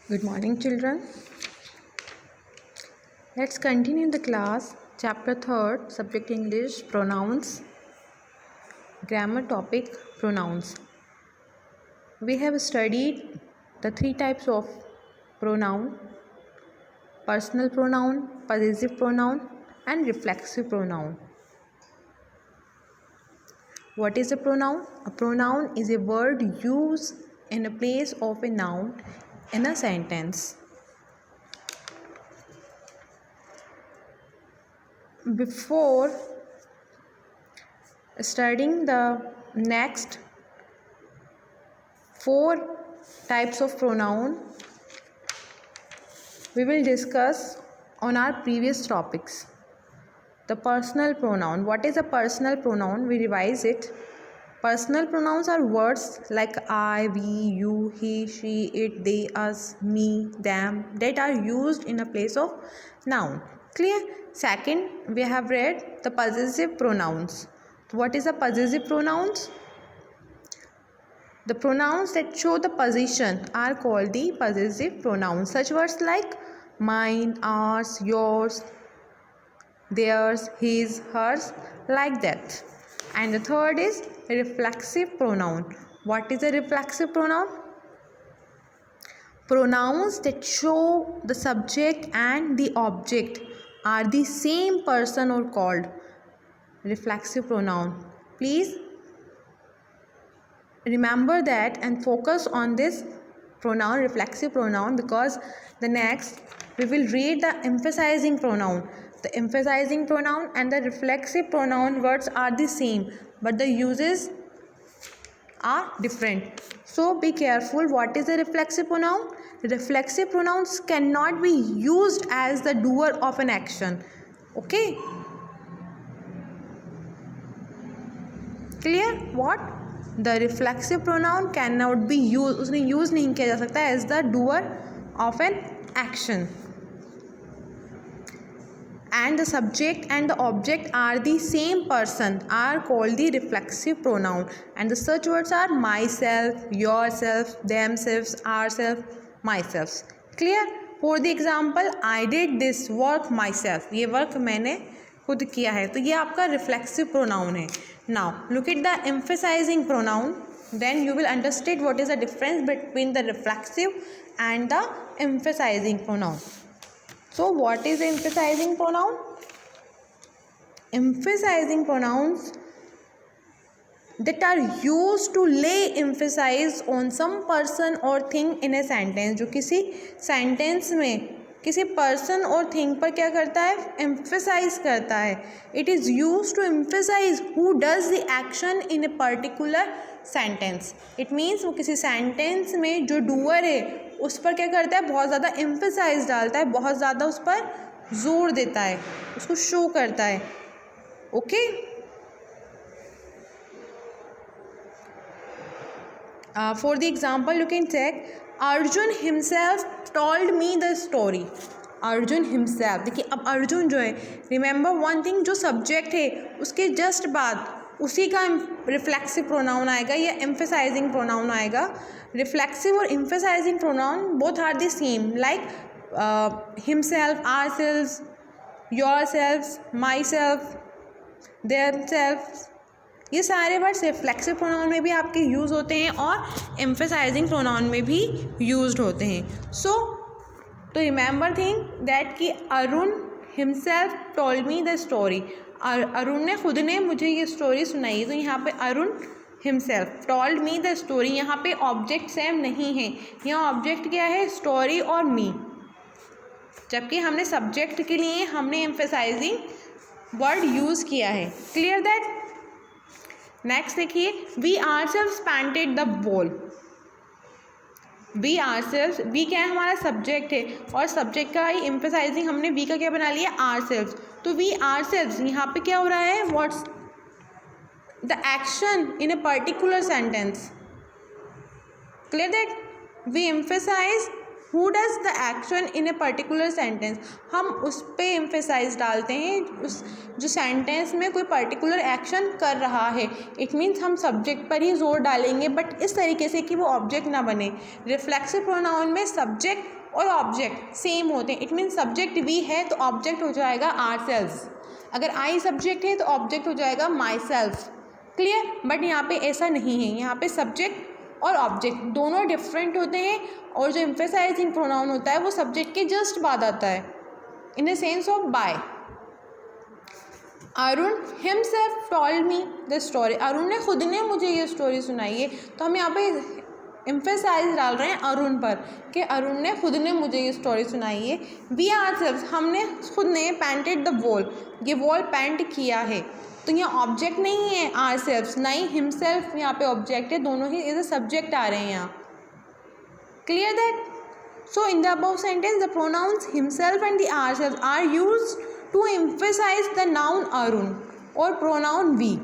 Good morning, children. Let's continue the class. Chapter 3rd, Subject English, Pronouns. Grammar topic, Pronouns. We have studied the three types of pronoun: personal pronoun, possessive pronoun, and reflexive pronoun. What is a pronoun? A pronoun is a word used in a place of a noun in a sentence. Before studying the next 4 types of pronoun, we will discuss on our previous topics. The personal pronoun. What is a personal pronoun? We revise it. Personal pronouns are words like I, we, you, he, she, it, they, us, me, them that are used in a place of noun. Clear? Second, we have read the possessive pronouns. What is a possessive pronouns? The pronouns that show the position are called the possessive pronouns. Such words like mine, ours, yours, theirs, his, hers, like that. And the third is reflexive pronoun. What is a reflexive pronoun? Pronouns that show the subject and the object are the same person or called reflexive pronoun. Please remember that and focus on this pronoun, reflexive pronoun, because the next we will read the emphasizing pronoun. The emphasizing pronoun and the reflexive pronoun words are the same, but the uses are different. So be careful. What is a reflexive pronoun? Reflexive pronouns cannot be used as the doer of an action. Okay? Clear? What? The reflexive pronoun cannot be used, उसने use नहीं किया जा सकता as the doer of an action. And the subject and the object are the same person are called the reflexive pronoun. And the such words are myself, yourself, themselves, ourselves, myself. Clear? For the example, I did this work myself. ये work मैंने खुद किया है, तो ये आपका reflexive pronoun है. Now look at the emphasizing pronoun. Then you will understand what is the difference between the reflexive and the emphasizing pronoun. So what is emphasizing pronoun? Emphasizing pronouns that are used to lay emphasis on some person or thing in a sentence. जो किसी sentence में किसी person और thing पर क्या करता है? Emphasize करता है. It is used to emphasize who does the action in a particular sentence. It means वो किसी sentence में जो doer है उस पर क्या करता है? बहुत ज़्यादा emphasize डालता है, बहुत ज़्यादा उस पर जोर देता है, उसको show करता है. Okay? For the example, you can check. Arjun himself told me the story. Arjun himself. देखिए अब अर्जुन जो है, रिमेंबर वन थिंग, जो सब्जेक्ट है उसके जस्ट बाद उसी का रिफ्लेक्सिव प्रोनाउन आएगा या एम्फेसाइजिंग प्रोनाउन आएगा. रिफ्लेक्सिव और emphasizing pronoun both are the same, like himself, ourselves, yourselves, myself, themselves. ये सारे वर्ड्स रिफ्लेक्सिव प्रोनाउन में भी आपके यूज़ होते हैं और एम्फेसाइजिंग प्रोनाउन में भी यूज्ड होते हैं. सो तो रिमेंबर थिंग दैट कि Arun himself told me the story. Arun ने खुद ने मुझे ये स्टोरी सुनाई. तो यहाँ पे Arun himself told me the story. यहाँ पे ऑब्जेक्ट सेम नहीं है, यहाँ ऑब्जेक्ट क्या है? स्टोरी और मी. जबकि हमने सब्जेक्ट के लिए हमने एम्फेसाइजिंग वर्ड यूज़ किया है. Clear that? नेक्स्ट देखिए, we ourselves painted the ball. We ourselves, we क्या है? हमारा सब्जेक्ट है और सब्जेक्ट का ही एम्फेसाइजिंग हमने वी का क्या बना लिया? आवरसेल्व्स. तो वी आवरसेल्व्स यहाँ पे क्या हो रहा है? What's the action in a particular sentence. Clear that? We emphasize who does the action in a particular sentence, हम उस पर एम्फेसाइज डालते हैं उस जो सेंटेंस में कोई पर्टिकुलर एक्शन कर रहा है। इट मीन्स हम सब्जेक्ट पर ही जोर डालेंगे, बट इस तरीके से कि वो ऑब्जेक्ट ना बने। रिफ्लेक्सिव प्रोनाउन में सब्जेक्ट और ऑब्जेक्ट सेम होते हैं। इट मीन्स सब्जेक्ट वी है तो ऑब्जेक्ट हो जाएगा आवरसेल्व्स, अगर आई सब्जेक्ट है तो ऑब्जेक्ट हो जाएगा माई सेल्फ। क्लियर? बट यहाँ पे ऐसा नहीं है, यहाँ पे सब्जेक्ट और ऑब्जेक्ट दोनों डिफरेंट होते हैं, और जो एम्फेसाइजिंग प्रोनाउन होता है वो सब्जेक्ट के जस्ट बाद आता है, in the sense of by. Arun himself told me the story, Arun ने खुद ने मुझे ये स्टोरी सुनाई है, तो हम यहाँ पे एम्फेसाइज डाल रहे हैं अरुण पर कि अरुण ने खुद ने मुझे ये स्टोरी सुनाई है। वी आवरसेल्व्स, हमने खुद ने पेंटेड द वॉल, ये वॉल पेंट किया है, तो यहाँ ऑब्जेक्ट नहीं है आवरसेल्व्स, ना ही हिमसेल्फ यहाँ पे ऑब्जेक्ट है, दोनों ही एज ए सब्जेक्ट आ रहे हैं यहाँ। Clear that? So in the above sentence the pronouns himself and the ourselves are used to emphasize the noun Arun और pronoun we,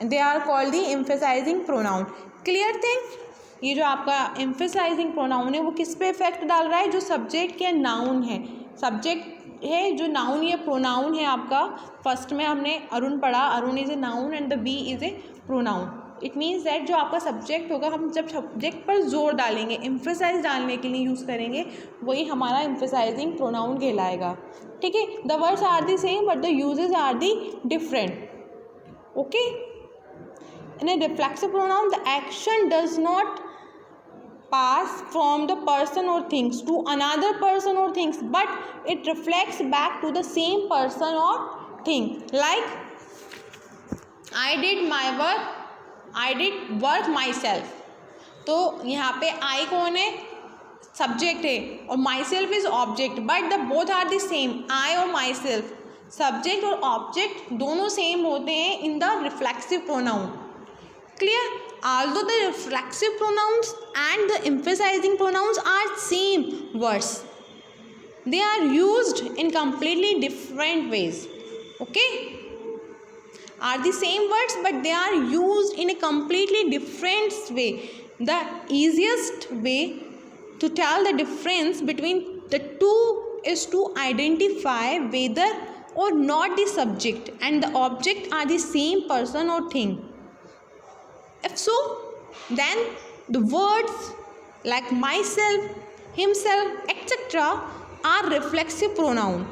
they are called the emphasizing pronoun. Clear thing? ये जो आपका emphasizing pronoun है वो किस पे effect डाल रहा है, जो सब्जेक्ट या नाउन है, सब्जेक्ट है जो नाउन या प्रोनाउन है आपका। फर्स्ट में हमने अरुण पढ़ा, Arun is a noun and the we is a pronoun. It means that जो आपका सब्जेक्ट होगा, हम जब सब्जेक्ट पर जोर डालेंगे, एम्फेसाइज डालने के लिए यूज़ करेंगे, वही हमारा एम्फेसाइजिंग प्रोनाउन कहलाएगा। ठीक है? The words are the same but the usages are the different. Okay? In a reflexive pronoun the action does not pass from the person or things to another person or things, but it reflects back to the same person or thing. Like I did my work, I did work myself. तो यहाँ पे I कौन है? Subject है, और myself is object, but the both are the same, I और myself, subject और object दोनों सेम होते हैं in the reflexive pronoun. Clear? Although the reflexive pronouns and the emphasizing pronouns are same words, they are used in completely different ways. Okay? Are the same words but they are used in a completely different way. The easiest way to tell the difference between the two is to identify whether or not the subject and the object are the same person or thing. If so, then the words like myself, himself, etc. are reflexive pronoun.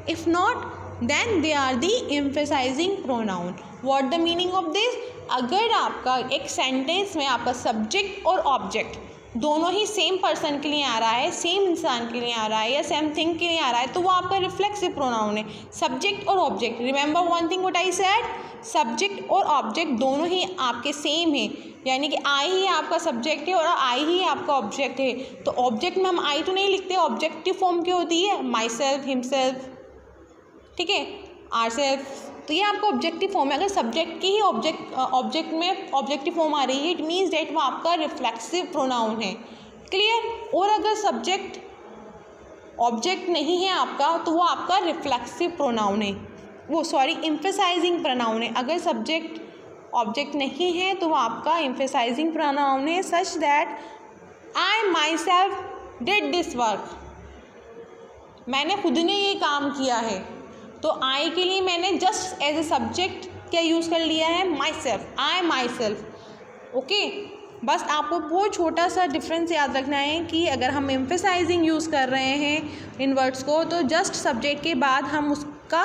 If not, then they are the emphasizing pronoun. What the meaning of this? अगर आपका एक sentence में आपका subject और object दोनों ही same person के लिए आ रहा है, सेम इंसान के लिए आ रहा है या सेम थिंग के लिए आ रहा है, तो वो आपका रिफ्लेक्सिव प्रोनाउन है। सब्जेक्ट और object, remember one thing what I said, subject और ऑब्जेक्ट दोनों ही आपके सेम है, यानी कि आई ही आपका सब्जेक्ट है और आई ही आपका ऑब्जेक्ट है। तो ऑब्जेक्ट में हम आई तो नहीं लिखते, ऑब्जेक्टिव फॉर्म क्या होती है? माई सेल्फ, हिमसेल्फ, ठीक है, आर सेल्फ, तो ये आपका ऑब्जेक्टिव फॉर्म है। अगर सब्जेक्ट की ही ऑब्जेक्ट में ऑब्जेक्टिव फॉर्म आ रही है, इट मीन्स डेट वो आपका रिफ्लेक्सिव प्रोनाउन है। क्लियर? और अगर सब्जेक्ट ऑब्जेक्ट नहीं है आपका, तो वो आपका रिफ्लेक्सिव प्रोनाउन है, वो सॉरी एम्फेसाइजिंग प्रोनाउन है। अगर सब्जेक्ट ऑब्जेक्ट नहीं है तो वो आपका एम्फेसाइजिंग प्रोनाउन है, such that I my self did this work, मैंने खुद ने ये काम किया है, तो आई के लिए मैंने जस्ट एज ए सब्जेक्ट क्या यूज़ कर लिया है? My self, I my self. Okay, बस आपको बहुत छोटा सा डिफरेंस याद रखना है कि अगर हम एम्फेसाइजिंग यूज़ कर रहे हैं इन वर्ड्स को, तो जस्ट सब्जेक्ट के बाद हम उसका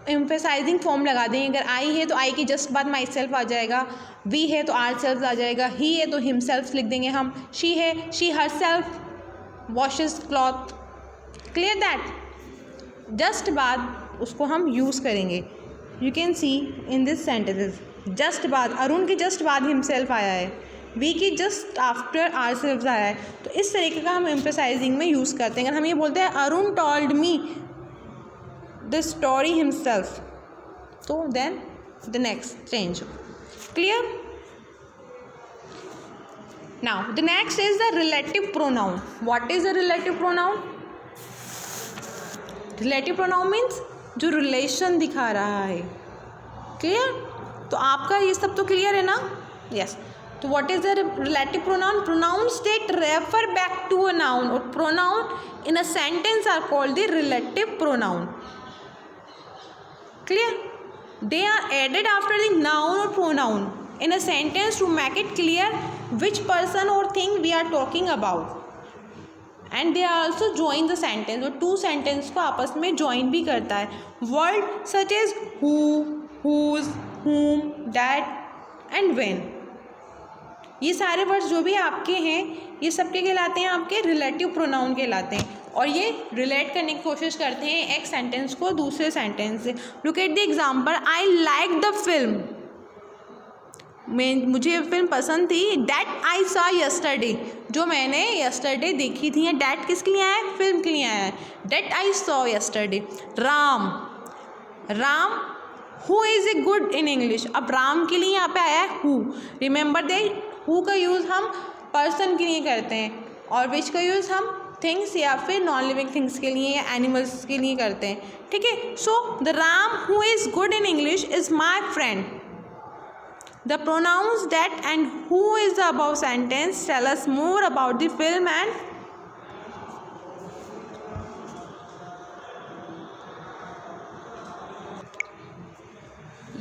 एम्फेसाइजिंग फॉर्म लगा दें। अगर आई है तो आई की जस्ट बाद माई सेल्फ आ जाएगा, वी है तो आर सेल्फ आ जाएगा, ही है तो हिम सेल्फ लिख देंगे हम, शी है she her self washes cloth. Clear that? Just बाद उसको हम यूज़ करेंगे। You can see in this sentences, just बाद, अरुण के जस्ट बाद हिमसेल्फ आया है, वी की जस्ट आफ्टर आर सेल्फ आया है, तो इस तरीके का हम एम्फेसाइजिंग में यूज़ करते हैं। अगर हम ये बोलते हैं Arun told me the story himself, तो then the next change. Clear? Now the next is the relative pronoun. What is the relative pronoun? Relative pronoun means जो रिलेशन दिखा रहा है। क्लियर? तो आपका ये सब तो क्लियर है ना? यस। तो what is the relative pronoun? Pronouns that refer back to a noun और pronoun in a sentence are called the relative pronoun. Clear? They are added after the noun और pronoun in a sentence to make it clear which person or thing we are talking about, and they also join the sentence. और two sentence को आपस में join भी करता है. Word such as who, whose, whom, that and when. ये सारे words जो भी आपके हैं ये सब के कहलाते हैं आपके रिलेटिव प्रोनाउन कहलाते हैं और ये रिलेट करने की कोशिश करते हैं एक सेंटेंस को दूसरे सेंटेंस से. Look at the example. I like the film. मुझे फिल्म पसंद थी. That I saw yesterday. जो मैंने यस्टरडे देखी थी. डैट किसके लिए आया है? फिल्म के लिए आया है. That I saw yesterday. Ram. Ram who is a good in English. अब राम के लिए यहाँ पे आया है हु. रिमेंबर दे हु का यूज़ हम पर्सन के लिए करते हैं और विच का यूज़ हम थिंग्स या फिर नॉन लिविंग थिंग्स के लिए या एनिमल्स के लिए करते हैं. ठीक है. So the Ram who is good in English is my friend. The pronouns that and who is the above sentence tell us more about the film and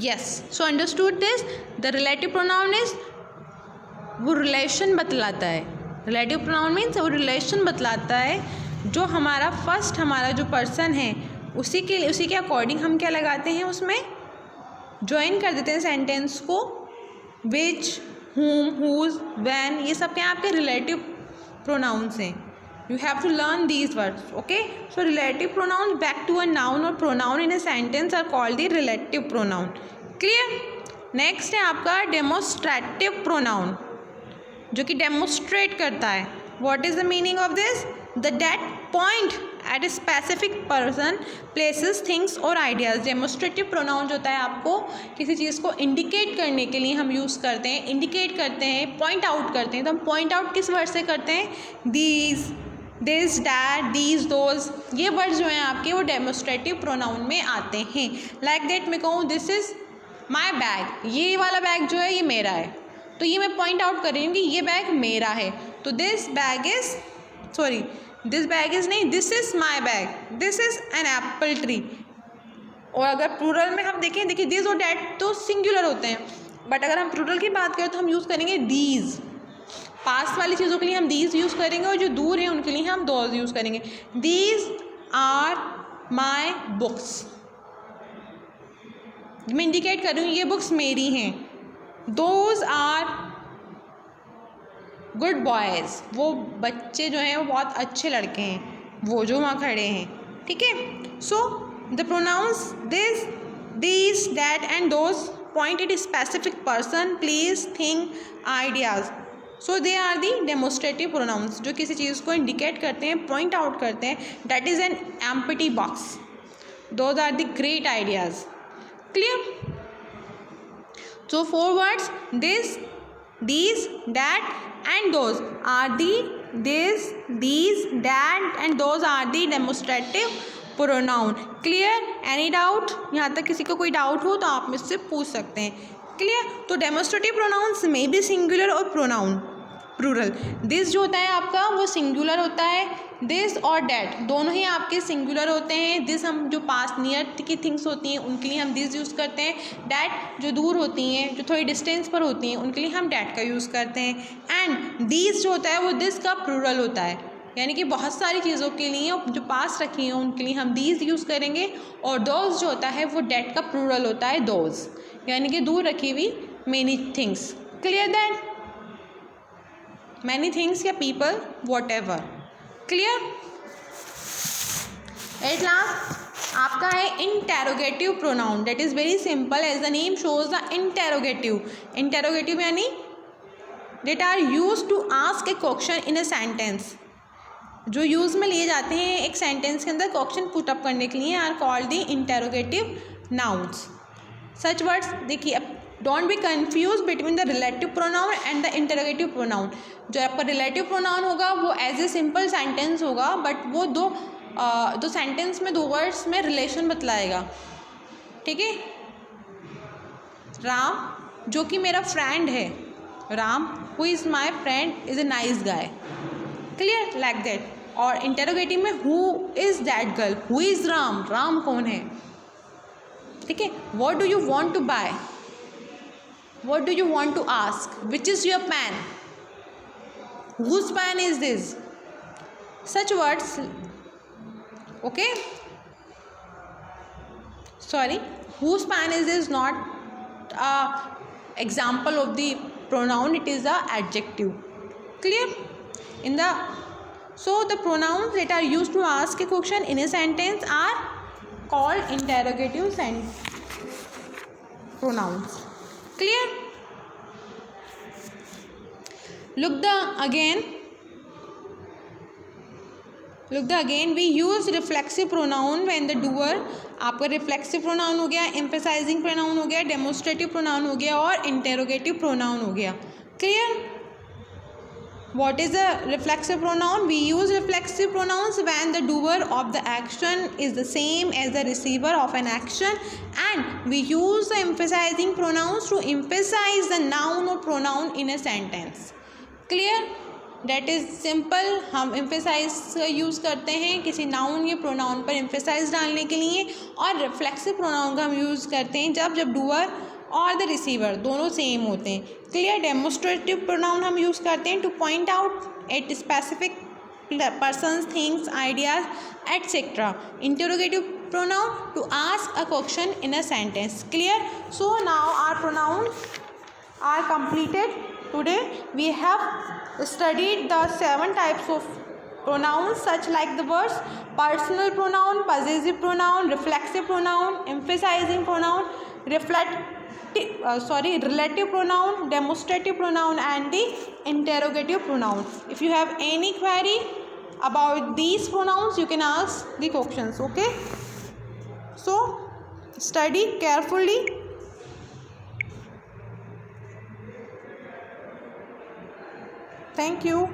yes. So understood this. The relative pronoun is वो relation बतलाता है. Relative pronoun means वो relation बतलाता है जो हमारा first हमारा जो person है उसी के अकॉर्डिंग हम क्या लगाते हैं उसमें ज्वाइन कर देते हैं सेंटेंस को. विच, whom, whose, when ये सब क्या आपके रिलेटिव प्रोनाउंस हैं. You have to learn these words. Okay. So relative pronoun back to a noun और pronoun in a sentence are called the relative pronoun. Clear? Next है आपका demonstrative pronoun जो कि डेमोस्ट्रेट करता है. What is the meaning of this? The that point at a specific person, places, things और ideas. Demonstrative pronoun जो होता है आपको किसी चीज़ को इंडिकेट करने के लिए हम यूज़ करते हैं. इंडिकेट करते हैं, पॉइंट आउट करते हैं. तो हम पॉइंट आउट किस वर्ड से करते हैं? These, this, that, these, those. ये वर्ड जो हैं आपके वो डेमोस्ट्रेटिव प्रोनाउन में आते हैं. लाइक दैट मैं कहूँ दिस इज़ माई बैग. ये वाला बैग जो है ये मेरा है तो ये मैं पॉइंट आउट कर रही हूँ कि ये बैग मेरा है. तो this bag is this bag is नहीं, this is my bag. This is an apple tree. और अगर प्लूरल में हम देखिए दिस और डैट तो सिंगुलर होते हैं बट अगर हम प्लूरल की बात करें तो हम यूज़ करेंगे दीज. पास वाली चीज़ों के लिए हम दीज यूज़ करेंगे और जो दूर हैं उनके लिए हम दोज यूज़ करेंगे. These are my books. मैं इंडिकेट कर रही हूँ ये बुक्स मेरी हैं. Those are good boys. वो बच्चे जो हैं वो बहुत अच्छे लड़के हैं वो जो वहाँ खड़े हैं. ठीक है. So the pronouns this, these, that and those point at specific person, place, thing, ideas. So they are the demonstrative pronouns जो किसी चीज़ को इंडिकेट करते हैं, पॉइंट आउट करते हैं. That is an empty box. Those are the great ideas. Clear? So 4 words this, these, that and those are the this, these, that and those are the demonstrative pronoun. Clear? Any doubt? यहाँ तक किसी को कोई doubt हो तो आप मुझसे पूछ सकते हैं. क्लियर? तो डेमोस्ट्रेटिव प्रोनाउंस में भी सिंगुलर और प्रोनाउन प्लूरल. दिस जो होता है आपका वो सिंगुलर होता है. दिस और डैट दोनों ही आपके सिंगुलर होते हैं. दिस हम जो पास नियर की थिंग्स होती हैं उनके लिए हम दिस यूज़ करते हैं. डैट जो दूर होती हैं जो थोड़ी डिस्टेंस पर होती हैं उनके लिए हम डैट का यूज़ करते हैं. एंड दिस जो होता है वो दिस का प्लूरल होता है. यानी कि बहुत सारी चीज़ों के लिए जो पास रखी हैं उनके लिए हम दीज यूज़ करेंगे. और दोज जो होता है वो डैट का प्लूरल होता है. दोज यानी कि दूर रखी हुई many things. Clear that? Many things या people whatever. Clear? At last आपका है interrogative pronoun. That is very simple as the name shows the interrogative. Interrogative यानी that are use to ask a question in a sentence. जो use में लिए जाते हैं एक सेंटेंस के अंदर क्वेश्चन पुटअप करने के लिए are called the interrogative nouns. Such words देखिए अब don't be confuse between the relative pronoun and the interrogative pronoun. जो आपका रिलेटिव प्रोनाउन होगा वो एज ए सिंपल सेंटेंस होगा बट वो दो सेंटेंस में 2 वर्ड्स में रिलेशन बतलाएगा. ठीक है. राम जो कि मेरा फ्रेंड है Ram, who is my friend, is a nice guy. Clear? Like that. और इंटेरोगेटिव में who is that girl? Who is Ram? Ram कौन है? ठीक है. What do you want to buy? What do you want to ask? Which is your pen? Whose pen is this? Such words. Okay. Sorry. Whose pen is this? Not example of the pronoun. It is the adjective. Clear? So the pronouns that are used to ask a question in a sentence are called interrogative pronouns. Clear? Look the again. We use reflexive pronoun when the doer. आपका reflexive pronoun हो गया, emphasizing pronoun हो गया, demonstrative pronoun हो गया और interrogative pronoun हो गया. Clear? What is a reflexive pronoun? We use reflexive pronouns when the doer of the action is the same as the receiver of an action, and we use the emphasizing pronouns to emphasize the noun or pronoun in a sentence. Clear? That is simple. हम emphasize का use करते हैं किसी noun या pronoun पर emphasize डालने के लिए, और reflexive pronoun का हम यूज़ करते हैं जब doer और द रिसीवर दोनों सेम होते हैं. क्लियर? डेमोस्ट्रेटिव प्रोनाउन हम यूज़ करते हैं two point out at specific persons, things, ideas, etc. Interrogative pronoun to ask a question in a sentence. Clear? So now our pronouns are completed. Today we have studied the 7 types of pronouns such like the words personal pronoun, possessive pronoun, reflexive pronoun, emphasizing pronoun, relative pronoun, demonstrative pronoun and the interrogative pronoun. If you have any query about these pronouns, you can ask the questions. Okay, so study carefully. Thank you.